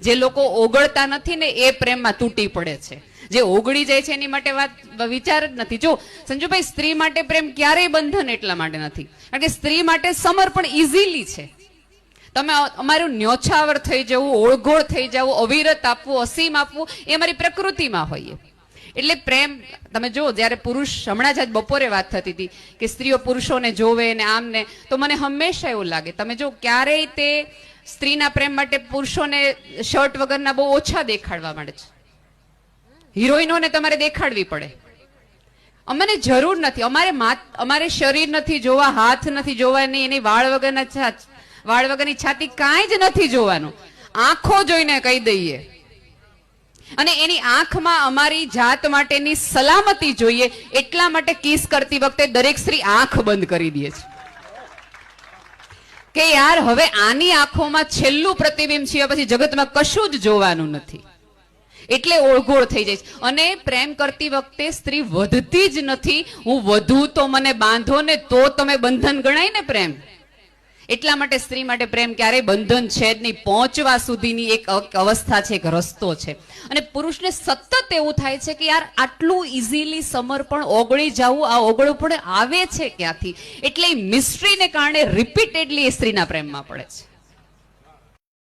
જે લોકો ઓગળતા નથી ને એ પ્રેમમાં તૂટી પડે છે. જે ઓગળી જાય છે એની માટે વાત વિચાર જ નથી. જો સંજુભાઈ, સ્ત્રી માટે પ્રેમ ક્યારેય બંધન એટલા માટે નથી, કારણ કે સ્ત્રી માટે સમર્પણ ઇઝીલી છે. તમે અમારું ન્યોછાવર થઈ જવું, ઓળઘોળ થઈ જવું, અવિરત આપવું, અસીમ આપવું, એ અમારી પ્રકૃતિમાં હોઈએ. એટલે પ્રેમ તમે જો, જ્યારે પુરુષ, હમણાં જ આજ બપોરે વાત થતી હતી કે સ્ત્રીઓ પુરુષોને જોવે ને આમ ને, તો મને હંમેશા એવું લાગે, તમે જો ક્યારેય તે સ્ત્રીના પ્રેમ માટે પુરુષોને શર્ટ વગરના બહુ ઓછા દેખાડવા માંડે છે. હિરોઈનોને તમારે દેખાડવી પડે. અમને જરૂર નથી, અમારે શરીર નથી જોવા, હાથ નથી જોવાની, એની વાળ વગરની છાતી કાંઈ જ નથી જોવાનું, આંખો જોઈને કહી દઈએ. અને એની આંખમાં અમારી જાત માટેની સલામતી જોઈએ, એટલા માટે કિસ કરતી વખતે દરેક સ્ત્રી આંખ બંધ કરી દે છે કે યાર હવે આની આંખોમાં છેલ્લું પ્રતિબિંબ છે, પછી જગતમાં કશું જ જોવાનું નથી. એટલે ઓળઘોળ થઈ જાય છે. અને પ્રેમ કરતી વખતે સ્ત્રી વધતી જ નથી. હું વધુ તો મને બાંધો ને તો તમે બંધન ગણાય ને પ્રેમ. એટલા માટે સ્ત્રી માટે પ્રેમ ક્યારેય બંધન છે જ નહીં. પહોંચવા સુધીની એક અવસ્થા છે, એક રસ્તો છે. અને પુરુષને સતત એવું થાય છે કે યાર આટલું ઇઝીલી સમર્પણ, ઓગળી જવું, આ ઓગળું પણ આવે છે ક્યાંથી? એટલે મિસ્ટ્રીને કારણે રિપીટેડલી એ સ્ત્રીના પ્રેમમાં પડે છે.